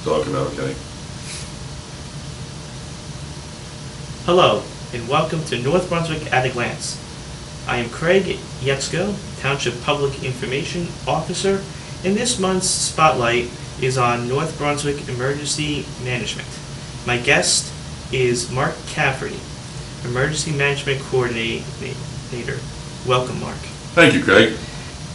talk about, okay? Hello, and welcome to North Brunswick at a Glance. I am Craig Yetzko, Township Public Information Officer, and this month's spotlight is on North Brunswick Emergency Management. My guest is Mark Cafferty, Emergency Management Coordinator. Welcome, Mark. Thank you, Craig.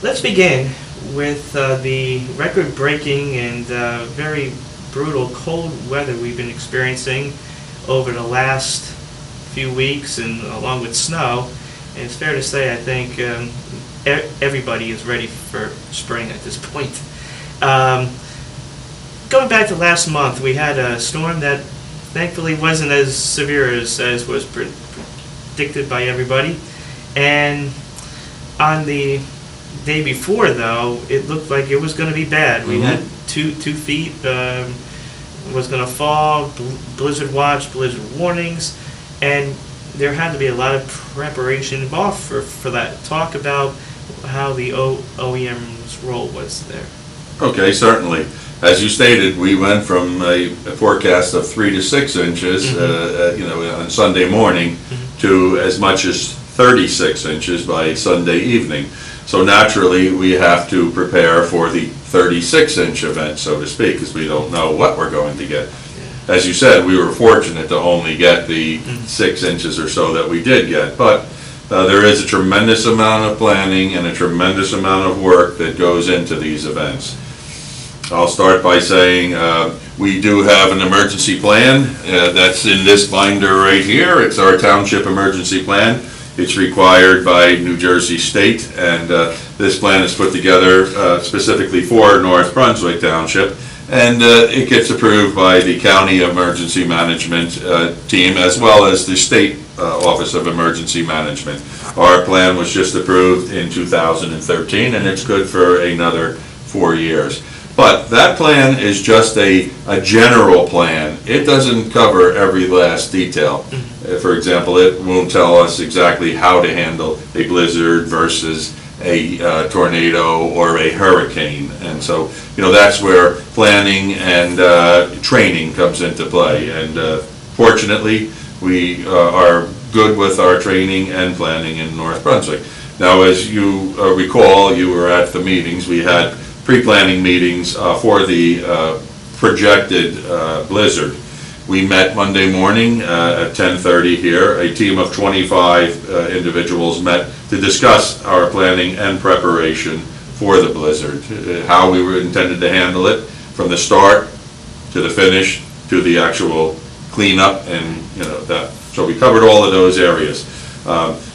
Let's begin with the record-breaking and very brutal cold weather we've been experiencing over the last few weeks, and along with snow. And it's fair to say, I think everybody is ready for spring at this point. Going back to last month, we had a storm that thankfully wasn't as severe as was predicted by everybody. And on the day before, though, it looked like it was going to be bad. We had 2 feet was going to fall, blizzard watch, blizzard warnings, and there had to be a lot of preparation involved for that. Talk about how the OEM's role was there. Okay, certainly. As you stated, we went from a forecast of 3 to 6 inches, on Sunday morning, to as much as 36 inches by Sunday evening. So naturally, we have to prepare for the 36-inch event, so to speak, because we don't know what we're going to get. Yeah. As you said, we were fortunate to only get the 6 inches or so that we did get, but there is a tremendous amount of planning and a tremendous amount of work that goes into these events. I'll start by saying we do have an emergency plan that's in this binder right here. It's our township emergency plan. It's required by New Jersey State, and this plan is put together specifically for North Brunswick Township, and it gets approved by the County Emergency Management team as well as the State Office of Emergency Management. Our plan was just approved in 2013, and it's good for another 4 years. But that plan is just a general plan. It doesn't cover every last detail. For example, it won't tell us exactly how to handle a blizzard versus a tornado or a hurricane. And so, that's where planning and training comes into play. And fortunately, we are good with our training and planning in North Brunswick. Now, as you recall, you were at the meetings. We had pre-planning meetings for the projected blizzard. We met Monday morning at 10:30 here. A team of 25 individuals met to discuss our planning and preparation for the blizzard, how we were intended to handle it from the start to the finish to the actual cleanup, and that. So we covered all of those areas.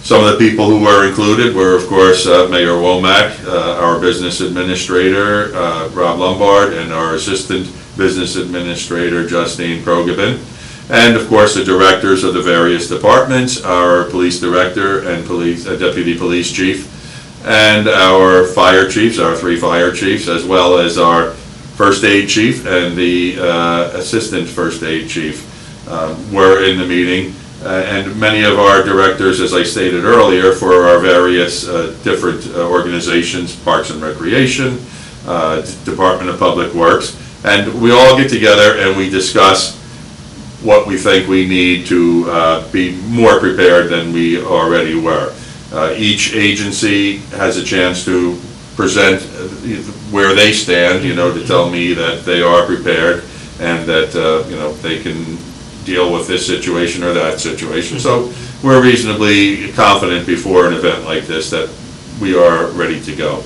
Some of the people who were included were, of course, Mayor Womack, our business administrator, Rob Lombard, and our assistant business administrator, Justine Progobin, and, of course, the directors of the various departments, our police director and deputy police chief, and our fire chiefs, our 3 fire chiefs, as well as our first aid chief and the assistant first aid chief were in the meeting. And many of our directors, as I stated earlier, for our various different organizations, Parks and Recreation, Department of Public Works, and we all get together and we discuss what we think we need to be more prepared than we already were. Each agency has a chance to present where they stand, to tell me that they are prepared and that they can deal with this situation or that situation. So we're reasonably confident before an event like this that we are ready to go.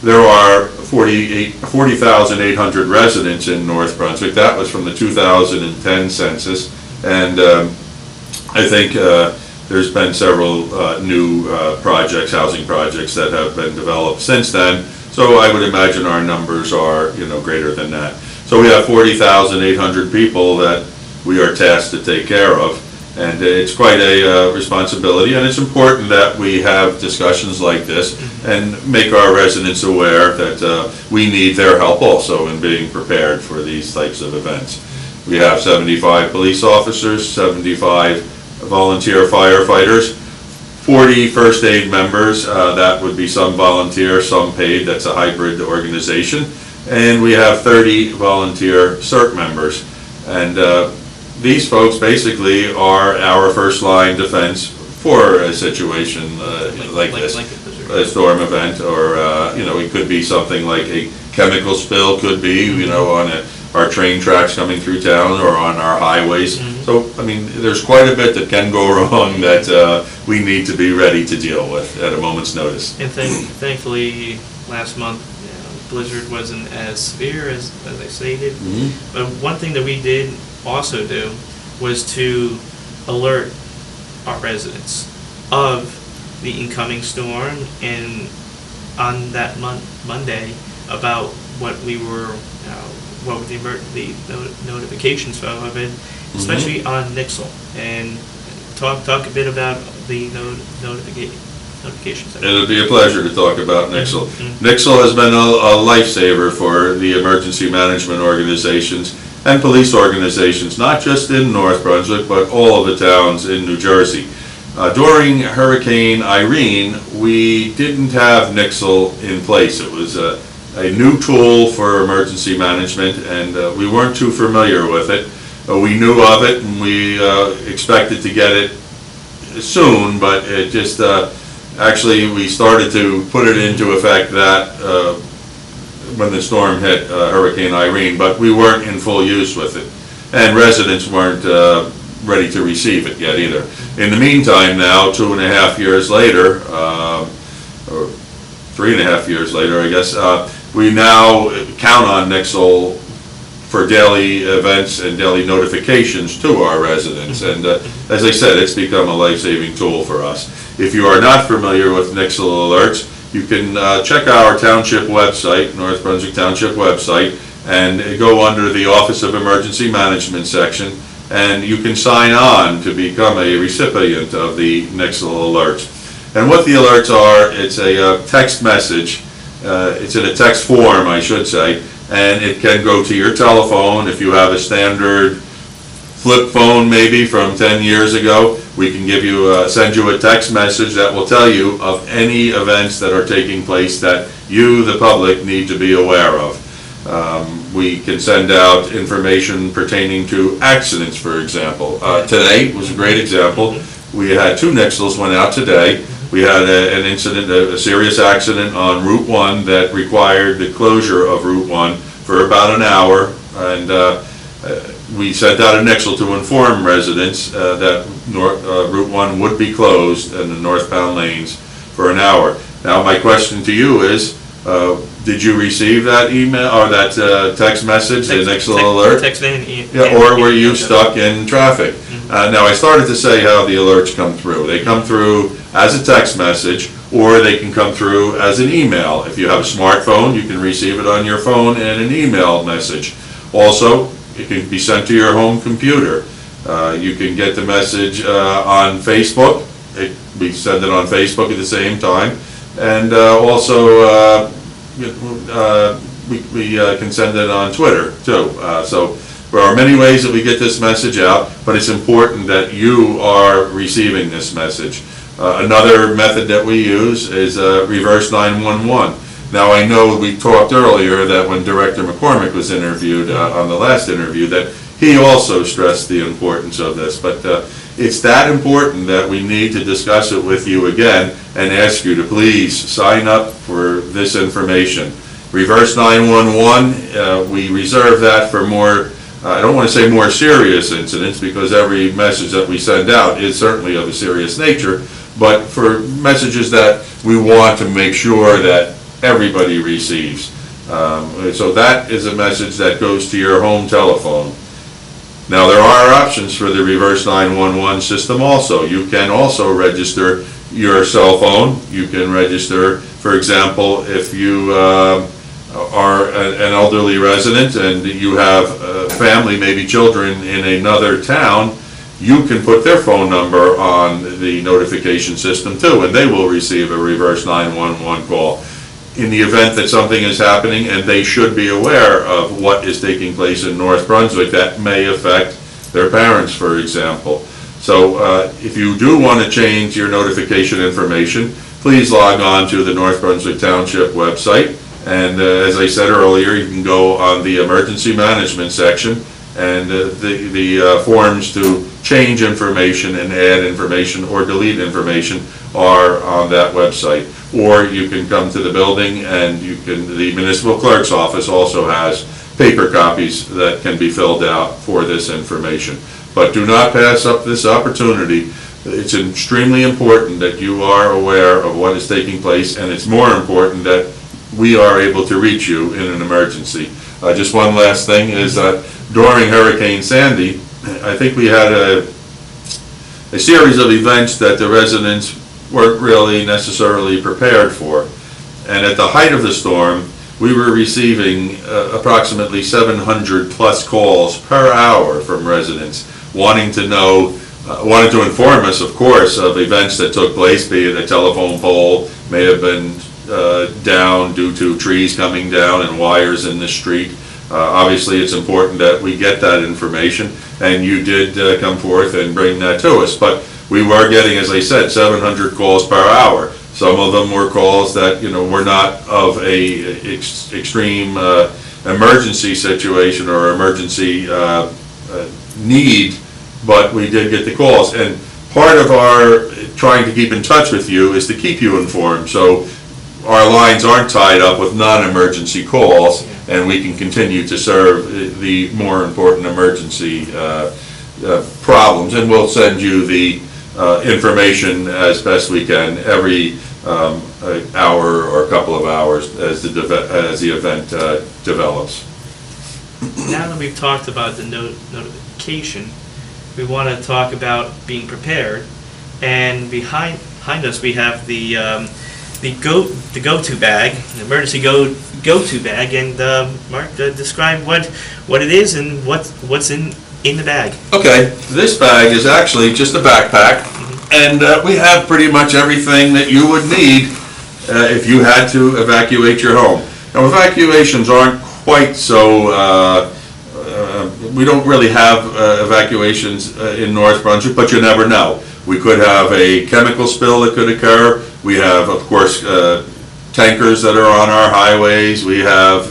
There are 40,800 residents in North Brunswick. That was from the 2010 census, and I think there's been several new projects, housing projects that have been developed since then. So I would imagine our numbers are greater than that. So we have 40,800 people that we are tasked to take care of, and it's quite a responsibility, and it's important that we have discussions like this and make our residents aware that we need their help also in being prepared for these types of events. We have 75 police officers, 75 volunteer firefighters, 40 first aid members, that would be some volunteer, some paid, that's a hybrid organization, and we have 30 volunteer CERT members. And these folks basically are our first line defense for a situation like this, a storm event, or it could be something like a chemical spill, could be, on our train tracks coming through town or on our highways. So, I mean, there's quite a bit that can go wrong that we need to be ready to deal with at a moment's notice. And thankfully, last month, blizzard wasn't as severe as I stated. But one thing that we did also do was to alert our residents of the incoming storm, and on that Monday about what we were, what were the notifications of it, especially on Nixle, and talk a bit about the notifications. It'll be a pleasure to talk about Nixle. Nixle has been a lifesaver for the emergency management organizations and police organizations, not just in North Brunswick, but all of the towns in New Jersey. During Hurricane Irene, we didn't have Nixle in place. It was a new tool for emergency management, and we weren't too familiar with it. We knew of it, and we expected to get it soon, but it just actually we started to put it into effect that when the storm hit Hurricane Irene, but we weren't in full use with it, and residents weren't ready to receive it yet either. In the meantime, now 2.5 years later, or 3.5 years later, I guess, we now count on Nixle for daily events and daily notifications to our residents. And as I said, it's become a life-saving tool for us. If you are not familiar with Nixle alerts, you can check our township website, North Brunswick Township website, and go under the Office of Emergency Management section, and you can sign on to become a recipient of the Nixle alerts. And what the alerts are, it's a text message. It's in a text form, I should say, and it can go to your telephone. If you have a standard flip phone maybe from 10 years ago, we can give you send you a text message that will tell you of any events that are taking place that you, the public, need to be aware of. We can send out information pertaining to accidents, for example. Today was a great example. We had 2 Nixles went out today. We had an incident, a serious accident on Route 1 that required the closure of Route 1 for about an hour, and we sent out a Nixle to inform residents that Route 1 would be closed in the northbound lanes for an hour. Now, my question to you is, did you receive that email or that text message, the Nixle alert? Or were you stuck in traffic? Now, I started to say how the alerts come through. They come through as a text message, or they can come through as an email. If you have a smartphone, you can receive it on your phone in an email message. Also, it can be sent to your home computer. You can get the message on Facebook. We send it on Facebook at the same time. And also, we can send it on Twitter, too. So there are many ways that we get this message out, but it's important that you are receiving this message. Another method that we use is reverse 911. Now, I know we talked earlier that when Director McCormick was interviewed on the last interview, that he also stressed the importance of this, but it's that important that we need to discuss it with you again and ask you to please sign up for this information. Reverse 911, we reserve that for more, I don't want to say more serious incidents, because every message that we send out is certainly of a serious nature, but for messages that we want to make sure that everybody receives. So that is a message that goes to your home telephone. Now, there are options for the reverse 911 system also. You can also register your cell phone. You can register, for example, if you are an elderly resident and you have family, maybe children in another town, you can put their phone number on the notification system too, and they will receive a reverse 911 call in the event that something is happening, and they should be aware of what is taking place in North Brunswick that may affect their parents, for example. So if you do want to change your notification information, please log on to the North Brunswick Township website And as I said earlier, you can go on the emergency management section, and the forms to change information and add information or delete information are on that website. Or you can come to the building, and the municipal clerk's office also has paper copies that can be filled out for this information. But do not pass up this opportunity. It's extremely important that you are aware of what is taking place, and it's more important that we are able to reach you in an emergency. Just one last thing is that during Hurricane Sandy, I think we had a series of events that the residents weren't really necessarily prepared for. And at the height of the storm, we were receiving approximately 700 plus calls per hour from residents wanting to know, wanted to inform us, of course, of events that took place, be it a telephone pole may have been down due to trees coming down and wires in the street. Obviously, it's important that we get that information, and you did come forth and bring that to us. But we were getting, as I said, 700 calls per hour. Some of them were calls that, were not of a extreme emergency situation or emergency need, but we did get the calls. And part of our trying to keep in touch with you is to keep you informed, so our lines aren't tied up with non-emergency calls, and we can continue to serve the more important emergency problems. And we'll send you the information as best we can every hour or a couple of hours as the event develops. Now that we've talked about the notification, we want to talk about being prepared. And behind us we have the go-to bag, the emergency go-to bag. And Mark, describe what it is and what's in the bag. Okay, this bag is actually just a backpack, and we have pretty much everything that you would need if you had to evacuate your home. Now, evacuations aren't quite so, we don't really have evacuations in North Brunswick, but you never know. We could have a chemical spill that could occur. We have, of course, tankers that are on our highways. We have,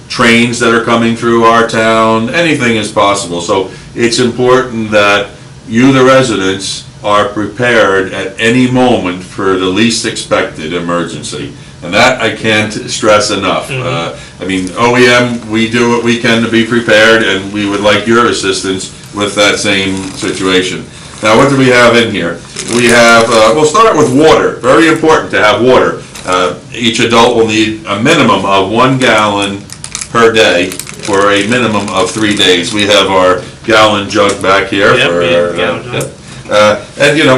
trains that are coming through our town. Anything is possible. So it's important that you, the residents, are prepared at any moment for the least expected emergency. And that I can't stress enough. I mean, OEM, we do what we can to be prepared, and we would like your assistance with that same situation. Now, what do we have in here? We have, we'll start with water. Very important to have water. Each adult will need a minimum of 1 gallon per day for a minimum of 3 days. We have our gallon jug back here. And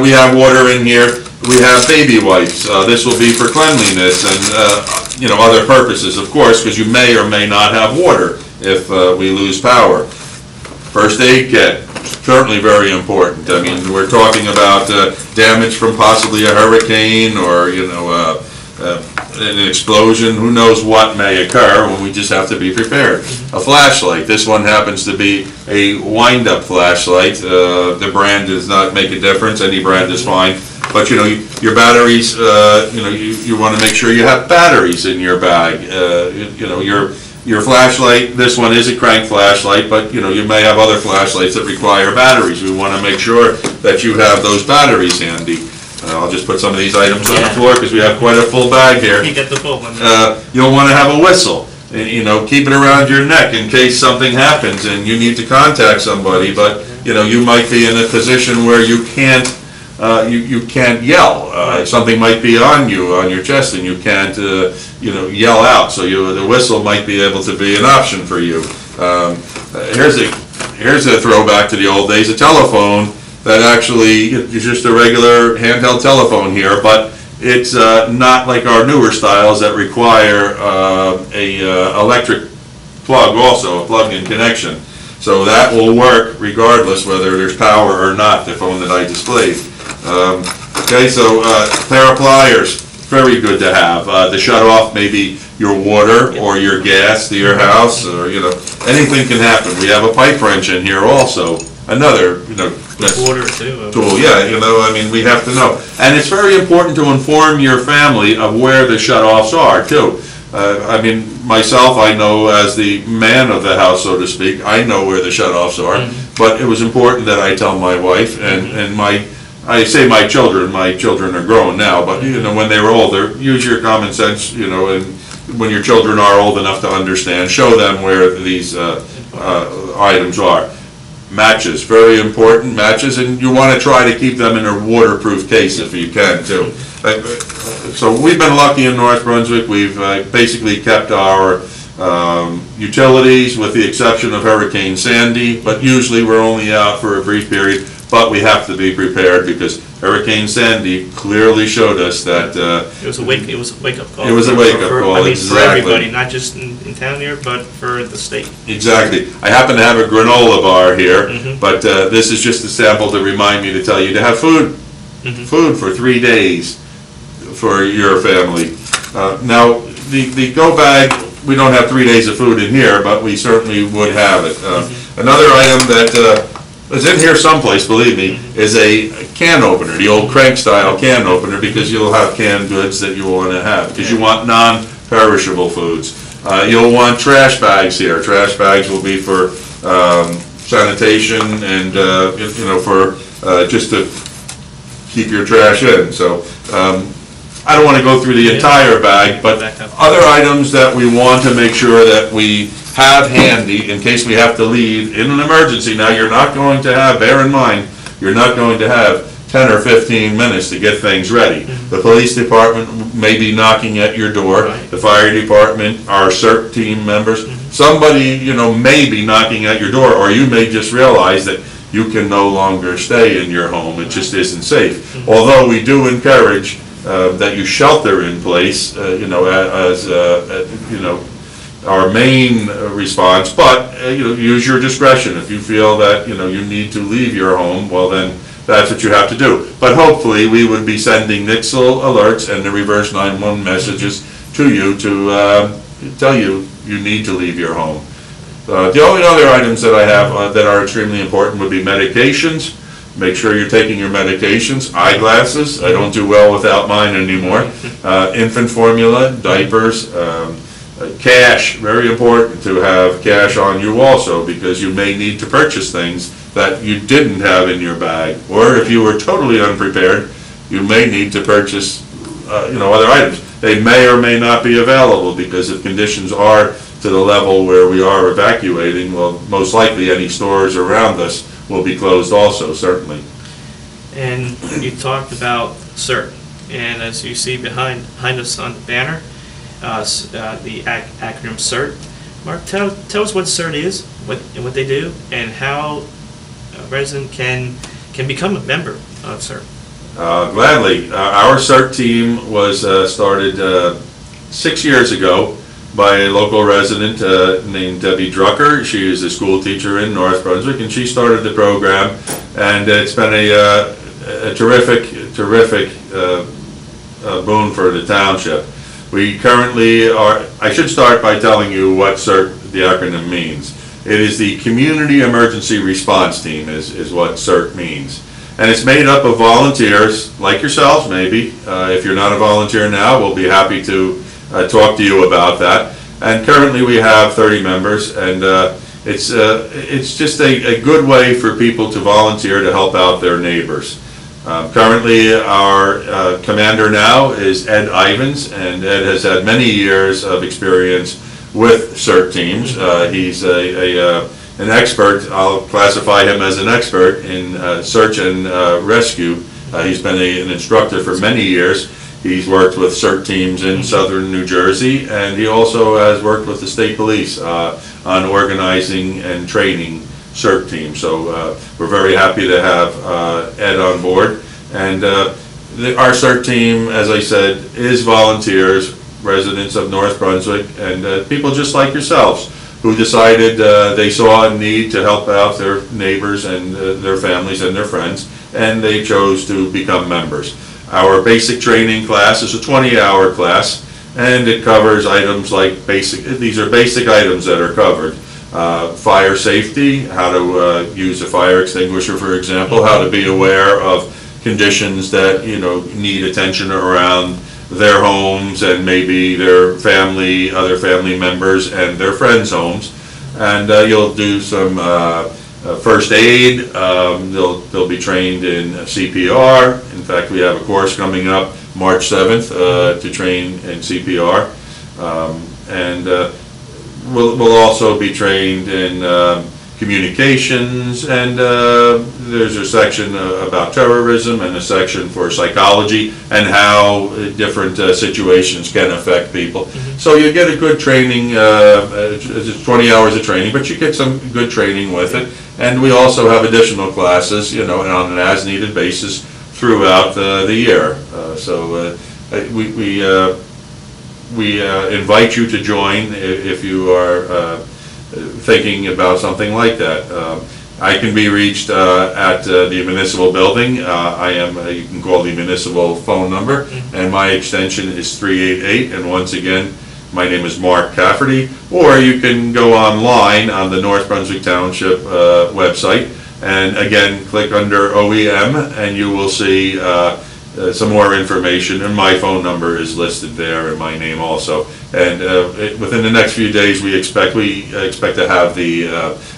we have water in here. We have baby wipes. This will be for cleanliness and other purposes, of course, because you may or may not have water if we lose power. First aid kit, certainly very important. I mean, we're talking about damage from possibly a hurricane or an explosion. Who knows what may occur when we just have to be prepared. A flashlight. This one happens to be a wind-up flashlight. The brand does not make a difference. Any brand is fine. But your batteries. You want to make sure you have batteries in your bag. Your flashlight. This one is a crank flashlight, but you may have other flashlights that require batteries. We want to make sure that you have those batteries handy. I'll just put some of these items on the floor because we have quite a full bag here. You get the full one. You'll want to have a whistle. Keep it around your neck in case something happens and you need to contact somebody. But you might be in a position where you can't yell. Something might be on your chest, and you can't yell out. So the whistle might be able to be an option for you. Here's a throwback to the old days. A telephone that actually is just a regular handheld telephone here, but it's not like our newer styles that require a electric plug, also a plug-in connection. So that will work regardless whether there's power or not, the phone that I displayed. Okay, so pair of pliers, very good to have. To shut off maybe your water or your gas to your house, or anything can happen. We have a pipe wrench in here also. another, Quarter or two. tool. Yeah, I mean, we have to know. And it's very important to inform your family of where the shut-offs are, too. I mean, myself, I know as the man of the house, so to speak, I know where the shut-offs are, but it was important that I tell my wife and I say my children are grown now, but when they were older, use your common sense, and when your children are old enough to understand, show them where these items are. Matches, very important, matches, and you want to try to keep them in a waterproof case if you can, too. So we've been lucky in North Brunswick. We've basically kept our utilities with the exception of Hurricane Sandy, but usually we're only out for a brief period, but we have to be prepared because Hurricane Sandy clearly showed us that it was a wake-up call. It was a wake-up call, I mean, exactly. for everybody, not just in town here, but for the state. Exactly. I happen to have a granola bar here, but this is just a sample to remind me to tell you to have food. Food for 3 days for your family. Now, the go bag, we don't have 3 days of food in here, but we certainly would have it. Another item that is in here someplace, believe me, is a can opener, the old crank style can opener, because you'll have canned goods that you want to have, because you want non-perishable foods. You'll want trash bags here. Trash bags will be for sanitation and for just to keep your trash in. So I don't want to go through the entire bag, but other items that we want to make sure that we have handy in case we have to leave in an emergency. Now, you're not going to have, bear in mind, you're not going to have 10 or 15 minutes to get things ready. The police department may be knocking at your door, the fire department, our Cert Team members, somebody, may be knocking at your door, or you may just realize that you can no longer stay in your home. It just isn't safe. Although we do encourage that you shelter in place, as our main response, but use your discretion. If you feel that you need to leave your home, well then that's what you have to do. But hopefully we would be sending Nixle alerts and the reverse 911 messages to you to tell you need to leave your home. The only other items that I have that are extremely important would be medications. Make sure you're taking your medications. Eyeglasses, I don't do well without mine anymore. Infant formula, diapers, cash, very important to have cash on you also, because you may need to purchase things that you didn't have in your bag, or if you were totally unprepared, you may need to purchase other items. They may or may not be available, because if conditions are to the level where we are evacuating, well, most likely any stores around us will be closed also, certainly. And you talked about CERT, and as you see behind us on the banner, the acronym CERT. Mark, tell us what CERT is, what they do, and how a resident can become a member of CERT. Gladly. Our Cert Team was started 6 years ago by a local resident named Debbie Drucker. She is a school teacher in North Brunswick, and she started the program, and it's been a terrific boon for the township. We currently are, I should start by telling you what CERT, the acronym, means. It is the Community Emergency Response Team is what CERT means. And it's made up of volunteers, like yourselves maybe. If you're not a volunteer now, we'll be happy to talk to you about that. And currently we have 30 members, and it's just a good way for people to volunteer to help out their neighbors. Currently our commander now is Ed Ivins, and Ed has had many years of experience with CERT teams. He's an expert. I'll classify him as an expert in search and rescue. He's been an instructor for many years. He's worked with CERT teams in southern New Jersey, and he also has worked with the state police on organizing and training CERT teams. So we're very happy to have Ed on board. And our CERT team, as I said, is volunteers, residents of North Brunswick, and people just like yourselves who decided they saw a need to help out their neighbors and their families and their friends, and they chose to become members. Our basic training class is a 20-hour class, and it covers items like these are basic items that are covered. fire safety, how to use a fire extinguisher, for example, how to be aware of conditions that, need attention around their homes and maybe their family, other family members and their friends' homes. And you'll do some first aid. They'll be trained in CPR. In fact, we have a course coming up March 7th to train in CPR. And we'll also be trained in communications, and there's a section about terrorism and a section for psychology and how different situations can affect people. So you get a good training, it's 20 hours of training, but you get some good training with it. And we also have additional classes, on an as-needed basis throughout the year. So we invite you to join if you are thinking about something like that. I can be reached at the municipal building. You can call the municipal phone number, and my extension is 388. And once again, my name is Mark Cafferty. Or you can go online on the North Brunswick Township website, and again, click under OEM, and you will see some more information, and my phone number is listed there, and my name also. And within the next few days, we expect to have the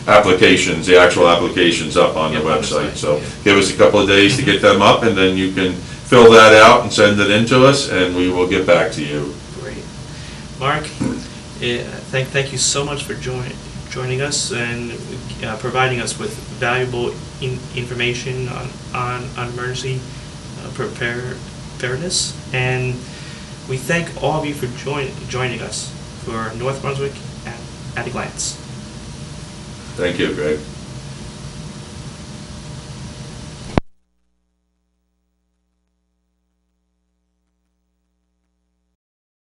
applications, the actual applications, up on the website. So give us a couple of days to get them up, and then you can fill that out and send it in to us, and we will get back to you. Great, Mark. Thank you so much for joining us and providing us with valuable information on emergency preparedness, and we thank all of you for joining us for North Brunswick at a glance. Thank you, Greg.